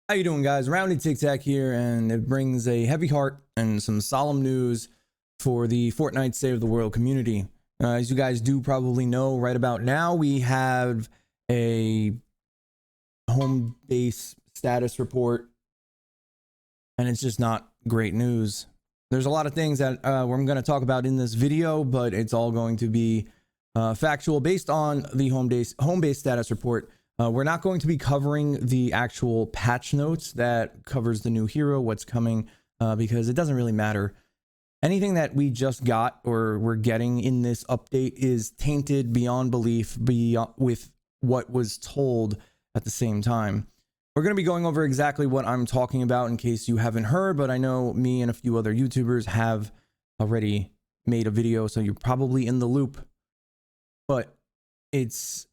How you doing, guys? Roundy TikTak here, and it brings a heavy heart and some solemn news for the Fortnite Save the World community. As you guys do probably know, right about now we have a home base status report, and it's just not great news. There's a lot of things that I'm going to talk about in this video, but it's all going to be factual based on the home base status report. We're not going to be covering the actual patch notes that covers the new hero, what's coming, because it doesn't really matter. Anything that we just got or we're getting in this update is tainted beyond belief with what was told at the same time. We're going to be going over exactly what I'm talking about in case you haven't heard, but I know me and a few other YouTubers have already made a video, so you're probably in the loop. But it's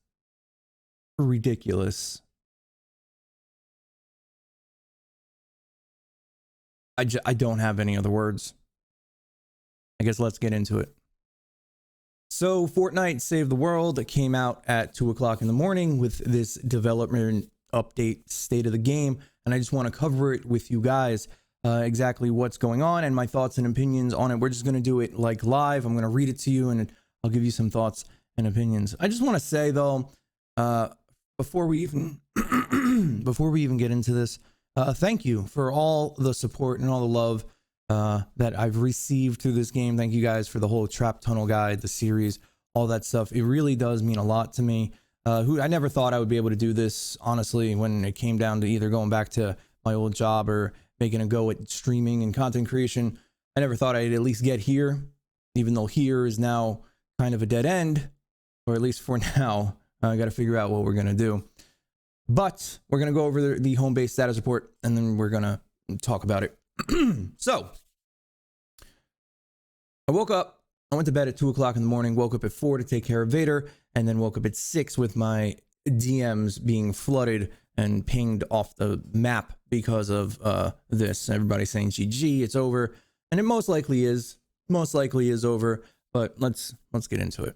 ridiculous. I don't have any other words. I guess let's get into it. So Fortnite Save the World came out at 2 o'clock in the morning with this development update state of the game, and I just want to cover it with you guys, exactly what's going on and my thoughts and opinions on it. We're just going to do it like live. I'm going to read it to you and I'll give you some thoughts and opinions. I just want to say though, before we even get into this, thank you for all the support and all the love that I've received through this game. Thank you guys for the whole Trap Tunnel guide, the series, all that stuff. It really does mean a lot to me. I never thought I would be able to do this, honestly, when it came down to either going back to my old job or making a go at streaming and content creation. I never thought I'd at least get here, even though here is now kind of a dead end, or at least for now. I got to figure out what we're going to do. But we're going to go over the home base status report, and then we're going to talk about it. So, I woke up. I went to bed at 2 o'clock in the morning, woke up at 4 to take care of Vader, and then woke up at 6 with my DMs being flooded and pinged off the map because of this. Everybody saying GG, it's over. And it most likely is over, but let's get into it.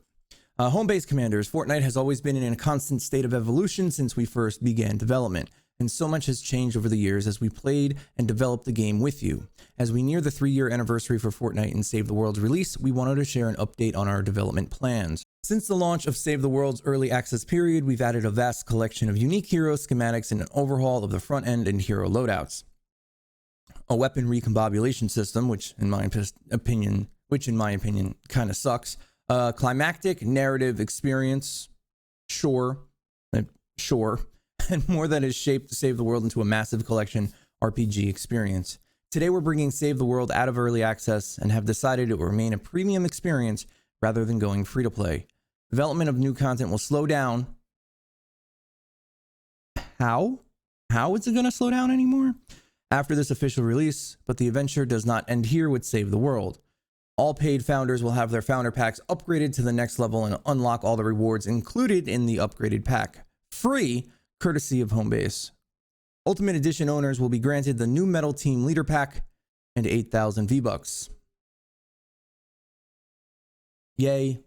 Home base commanders, Fortnite has always been in a constant state of evolution since we first began development, and so much has changed over the years as we played and developed the game with you. As we near the 3-year anniversary for Fortnite and Save the World's release, we wanted to share an update on our development plans. Since the launch of Save the World's early access period, we've added a vast collection of unique hero schematics and an overhaul of the front end and hero loadouts. A weapon recombobulation system, which in my opinion kind of sucks. Climactic narrative experience, sure, and more that has shaped Save the World into a massive collection RPG experience. Today we're bringing Save the World out of early access and have decided it will remain a premium experience rather than going free to play. Development of new content will slow down. How is it going to slow down anymore? After this official release, but the adventure does not end here with Save the World. All paid founders will have their founder packs upgraded to the next level and unlock all the rewards included in the upgraded pack. Free, courtesy of Homebase. Ultimate Edition owners will be granted the new Metal Team Leader Pack and 8,000 V-Bucks. Yay,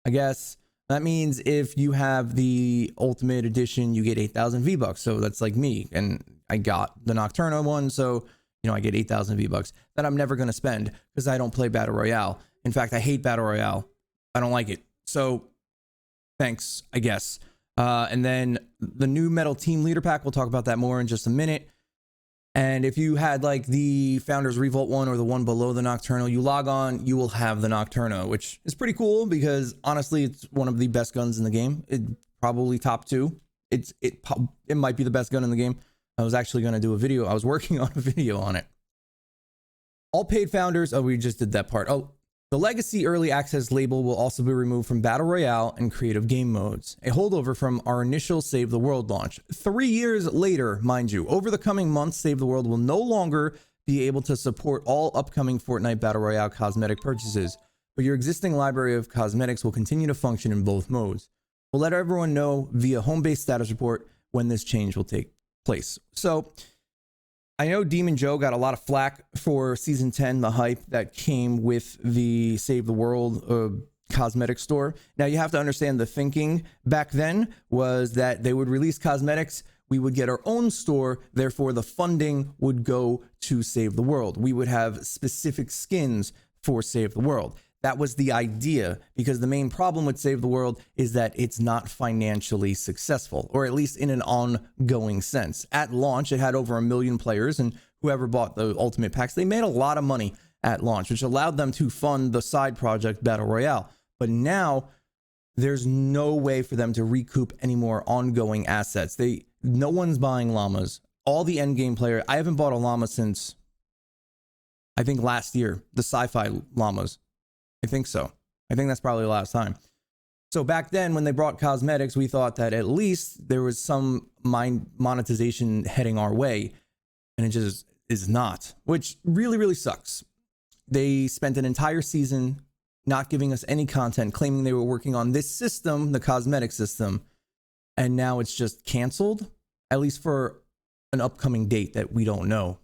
I guess. That means if you have the Ultimate Edition, you get 8,000 V-Bucks. So that's like me, and I got the Nocturno one, so I get 8,000 V-Bucks that I'm never going to spend because I don't play Battle Royale. In fact, I hate Battle Royale. I don't like it. So thanks, I guess. And then the new Metal Team Leader Pack, we'll talk about that more in just a minute. And if you had like the Founders Revolt one or the one below the Nocturno, you log on, you will have the Nocturno, which is pretty cool because honestly, it's one of the best guns in the game. It probably top 2. It might be the best gun in the game. I was actually going to do a video. I was working on a video on it. All paid founders. Oh, we just did that part. Oh, the Legacy Early Access label will also be removed from Battle Royale and creative game modes, a holdover from our initial Save the World launch. 3 years later, mind you, over the coming months, Save the World will no longer be able to support all upcoming Fortnite Battle Royale cosmetic purchases, but your existing library of cosmetics will continue to function in both modes. We'll let everyone know via home-based status report when this change will take place. So I know Demon Joe got a lot of flack for season 10, the hype that came with the Save the World cosmetic store. Now you have to understand the thinking back then was that they would release cosmetics, we would get our own store, therefore the funding would go to Save the World. We would have specific skins for Save the World. That was the idea, because the main problem with Save the World is that it's not financially successful, or at least in an ongoing sense. At launch, it had over 1 million players, and whoever bought the ultimate packs, they made a lot of money at launch, which allowed them to fund the side project Battle Royale. But now there's no way for them to recoup any more ongoing assets. No one's buying llamas. All the endgame player, I haven't bought a llama since, I think last year, the sci-fi llamas. I think so. I think that's probably the last time. So back then when they brought cosmetics, we thought that at least there was some monetization heading our way, and it just is not, which really, really sucks. They spent an entire season not giving us any content, claiming they were working on this system, the cosmetic system, and now it's just canceled, at least for an upcoming date that we don't know.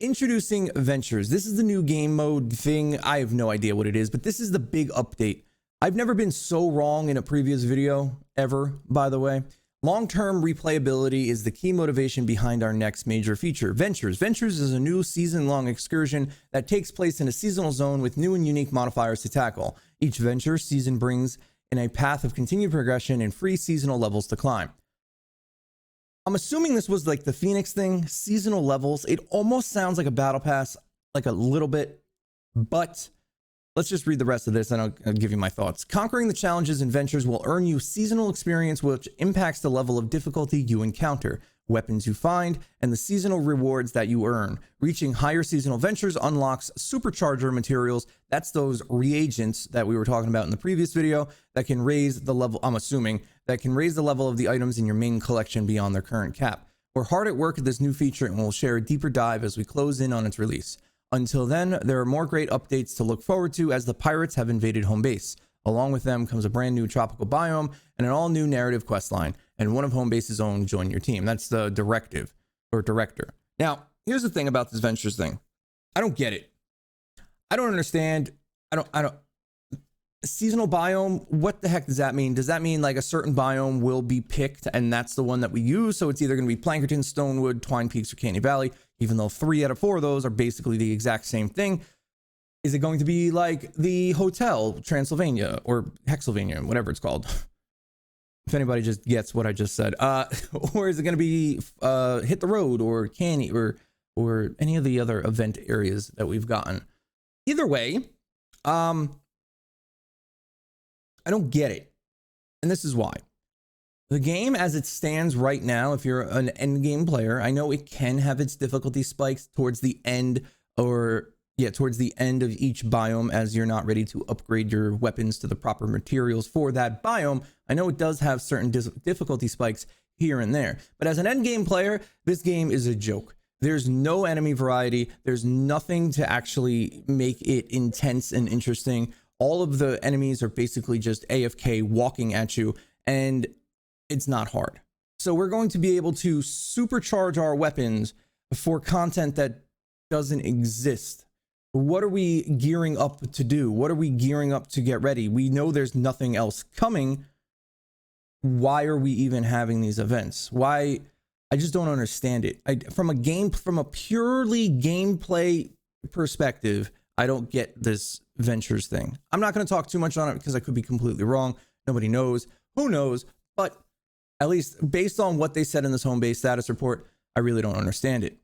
Introducing Ventures. This is the new game mode thing. I have no idea what it is, but this is the big update. I've never been so wrong in a previous video ever, by the way. Long-term replayability is the key motivation behind our next major feature, Ventures. Ventures is a new season-long excursion that takes place in a seasonal zone with new and unique modifiers to tackle. Each Venture season brings in a path of continued progression and free seasonal levels to climb. I'm assuming this was like the Phoenix thing, seasonal levels. It almost sounds like a battle pass, like a little bit, but let's just read the rest of this and I'll give you my thoughts. Conquering the challenges and ventures will earn you seasonal experience, which impacts the level of difficulty you encounter, weapons you find, and the seasonal rewards that you earn. Reaching higher seasonal ventures unlocks supercharger materials. That's those reagents that we were talking about in the previous video that can raise the level, I'm assuming, that can raise the level of the items in your main collection beyond their current cap. We're hard at work at this new feature and we'll share a deeper dive as we close in on its release. Until then, there are more great updates to look forward to as the pirates have invaded home base. Along with them comes a brand new tropical biome and an all new narrative quest line, and one of home base's own join your team. That's the directive or director. Now, here's the thing about this ventures thing. I don't get it. I don't understand. I don't. Seasonal biome, what the heck does that mean? Does that mean like a certain biome will be picked and that's the one that we use? So it's either going to be Plankerton, Stonewood, Twine Peaks, or Canny Valley, even though 3 out of 4 of those are basically the exact same thing. Is it going to be like the Hotel Transylvania or Hexylvania, whatever it's called? If anybody just gets what I just said. Or is it going to be Hit the Road or Canny or any of the other event areas that we've gotten? Either way, I don't get it. And this is why. The game as it stands right now, if you're an end game player, I know it can have its difficulty spikes towards the end towards the end of each biome as you're not ready to upgrade your weapons to the proper materials for that biome. I know it does have certain difficulty spikes here and there, but as an end game player, this game is a joke. There's no enemy variety. There's nothing to actually make it intense and interesting. All of the enemies are basically just AFK walking at you, and it's not hard. So we're going to be able to supercharge our weapons for content that doesn't exist. What are we gearing up to do? What are we gearing up to get ready? We know there's nothing else coming. Why are we even having these events? Why? I just don't understand it. From a purely gameplay perspective, I don't get this ventures thing. I'm not going to talk too much on it because I could be completely wrong. Nobody knows. Who knows? But at least based on what they said in this home base status report, I really don't understand it.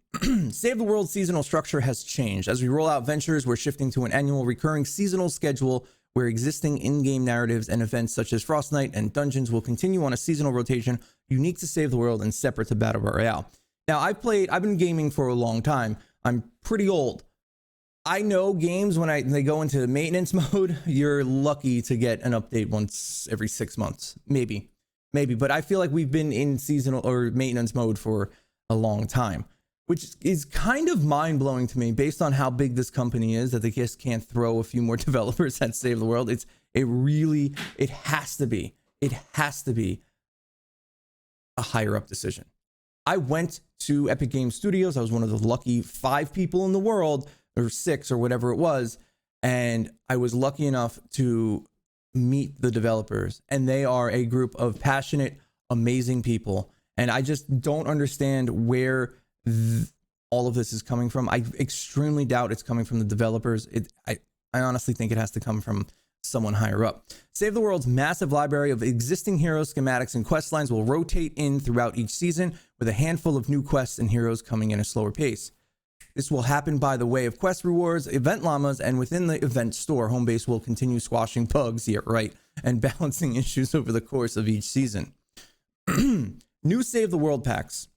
Save the World seasonal structure has changed. As we roll out ventures, we're shifting to an annual recurring seasonal schedule where existing in-game narratives and events such as Frostnite and dungeons will continue on a seasonal rotation unique to Save the World and separate to Battle Royale. Now, I've been gaming for a long time. I'm pretty old. I know games when they go into maintenance mode, you're lucky to get an update once every 6 months, maybe, but I feel like we've been in seasonal or maintenance mode for a long time, which is kind of mind-blowing to me based on how big this company is that they just can't throw a few more developers at Save the World. It has to be a higher up decision. I went to Epic Games Studios. I was one of the lucky 5 people in the world, or 6 or whatever it was, and I was lucky enough to meet the developers, and they are a group of passionate, amazing people. And I just don't understand where all of this is coming from. I extremely doubt it's coming from the developers. I honestly think it has to come from someone higher up. Save the World's massive library of existing heroes, schematics, and quest lines will rotate in throughout each season, with a handful of new quests and heroes coming in a slower pace. This will happen by the way of quest rewards, event llamas, and within the event store. Homebase will continue squashing bugs, yeah, right, and balancing issues over the course of each season. New Save the World packs.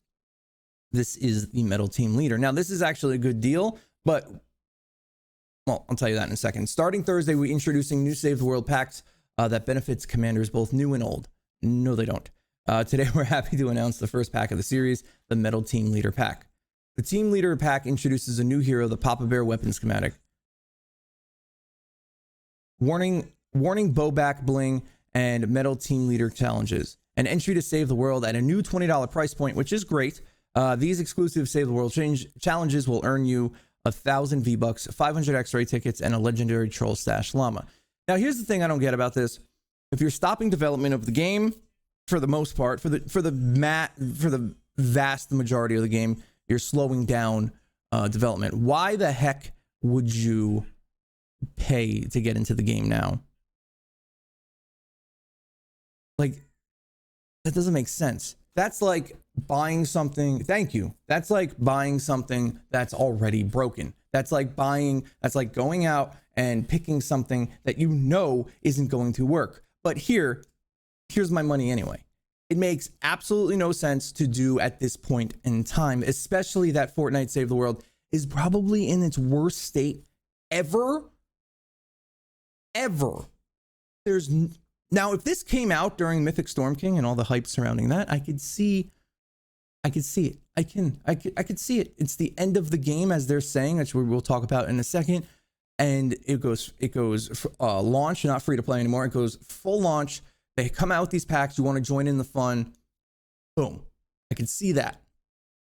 This is the Metal Team Leader. Now, this is actually a good deal, but, well, I'll tell you that in a second. Starting Thursday, we're introducing new Save the World packs that benefits commanders both new and old. No, they don't. Today, we're happy to announce the first pack of the series, the Metal Team Leader pack. The Team Leader pack introduces a new hero, the Papa Bear weapon schematic. Warning bowback bling and Metal Team Leader challenges. An entry to Save the World at a new $20 price point, which is great. These exclusive Save the World challenges will earn you 1,000 V-Bucks, 500 X-ray tickets, and a legendary Troll Stash Llama. Now, here's the thing I don't get about this. If you're stopping development of the game, for the most part, for the vast majority of the game, you're slowing down development. Why the heck would you pay to get into the game now? Like, that doesn't make sense. That's like buying something. Thank you. That's like buying something that's already broken. That's like going out and picking something that you know isn't going to work. But here's my money anyway. It makes absolutely no sense to do at this point in time, especially that Fortnite Save the World is probably in its worst state ever. Now, if this came out during Mythic Storm King and all the hype surrounding that, I could see it. I could see it. It's the end of the game, as they're saying, which we'll talk about in a second. And it goes launch, not free to play anymore. It goes full launch. They come out with these packs. You want to join in the fun. Boom. I can see that.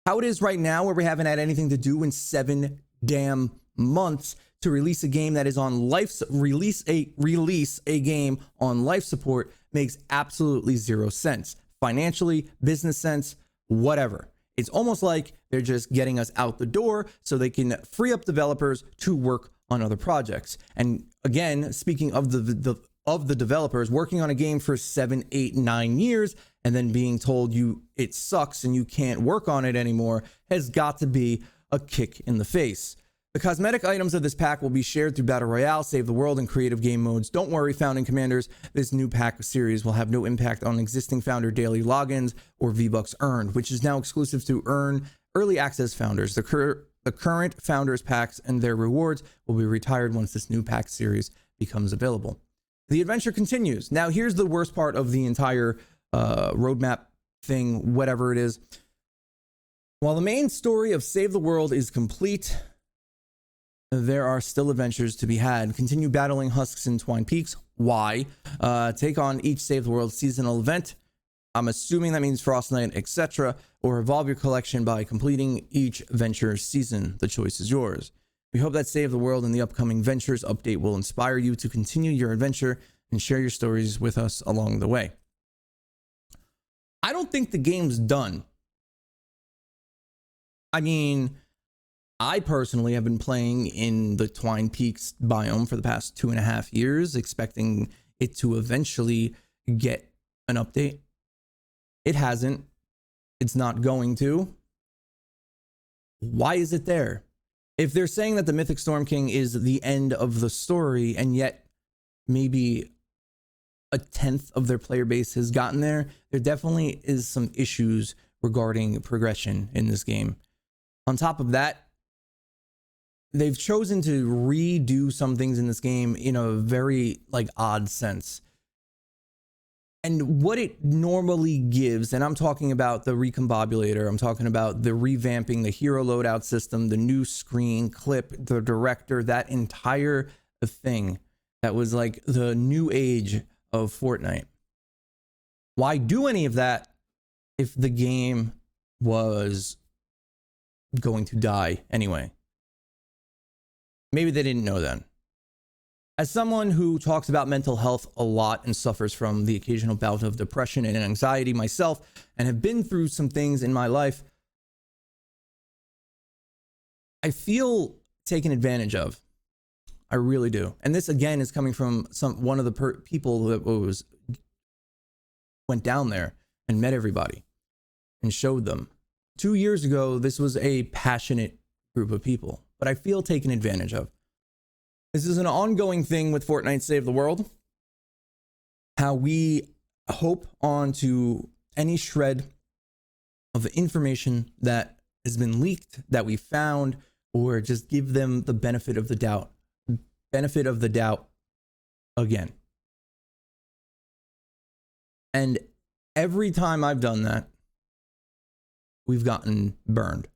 How it is right now, where we haven't had anything to do in 7 damn months to release a game that is on release a game on life support, makes absolutely zero sense. Financially, business sense, whatever. It's almost like they're just getting us out the door so they can free up developers to work on other projects. And again, speaking of the developers working on a game for 7, 8, 9 years and then being told it sucks and you can't work on it anymore has got to be a kick in the face. The cosmetic items of this pack will be shared through Battle Royale, Save the World, and creative game modes. Don't worry, Founding Commanders, this new pack series will have no impact on existing Founder daily logins or V-Bucks earned, which is now exclusive to early access Founders. The current Founders packs and their rewards will be retired once this new pack series becomes available. The adventure continues. Now, here's the worst part of the entire roadmap thing, whatever it is. While the main story of Save the World is complete, there are still adventures to be had. Continue battling husks in Twine Peaks. Why? Take on each Save the World seasonal event. I'm assuming that means Frost Night, etc. Or evolve your collection by completing each venture season. The choice is yours. We hope that Save the World and the upcoming Ventures update will inspire you to continue your adventure and share your stories with us along the way. I don't think the game's done. I mean, I personally have been playing in the Twine Peaks biome for the past 2.5 years, expecting it to eventually get an update. It hasn't. It's not going to. Why is it there? If they're saying that the Mythic Storm King is the end of the story, and yet maybe 1/10 of their player base has gotten there, there definitely is some issues regarding progression in this game. On top of that, they've chosen to redo some things in this game in a very odd sense. And what it normally gives, and I'm talking about the recombobulator, I'm talking about the revamping the hero loadout system, the new screen clip, the director, that entire thing that was like the new age of Fortnite. Why do any of that if the game was going to die anyway? Maybe they didn't know then. As someone who talks about mental health a lot and suffers from the occasional bout of depression and anxiety myself, and have been through some things in my life, I feel taken advantage of. I really do. And this again is coming from one of the people that went down there and met everybody and showed them. 2 years ago, this was a passionate group of people, but I feel taken advantage of. This is an ongoing thing with Fortnite Save the World. How we hope onto any shred of information that has been leaked, that we found, or just give them the benefit of the doubt. Benefit of the doubt again. And every time I've done that, we've gotten burned.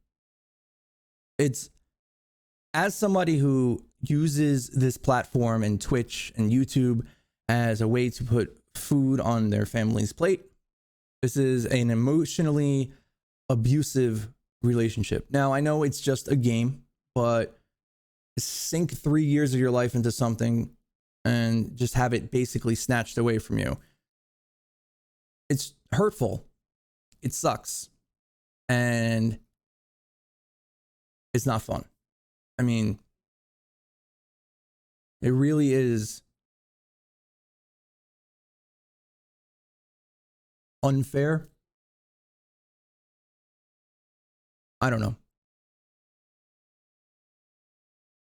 It's, as somebody who uses this platform and Twitch and YouTube as a way to put food on their family's plate, this is an emotionally abusive relationship. Now, I know it's just a game, but sink 3 years of your life into something and just have it basically snatched away from you. It's hurtful. It sucks. And it's not fun. I mean, it really is unfair. I don't know.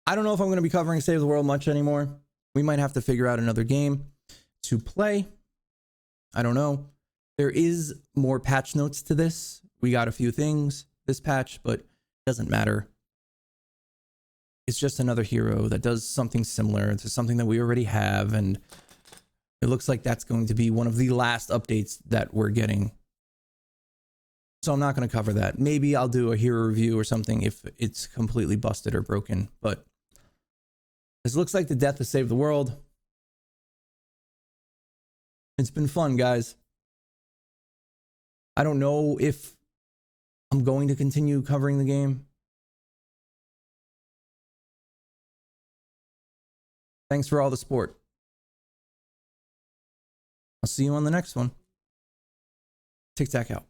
I don't know if I'm going to be covering Save the World much anymore. We might have to figure out another game to play. I don't know. There is more patch notes to this. We got a few things this patch, but it doesn't matter. It's just another hero that does something similar to something that we already have, and it looks like that's going to be one of the last updates that we're getting. So I'm not going to cover that. Maybe I'll do a hero review or something if it's completely busted or broken, but this looks like the death of Save the World. It's been fun, guys. I don't know if I'm going to continue covering the game. Thanks for all the support. I'll see you on the next one. TikTak out.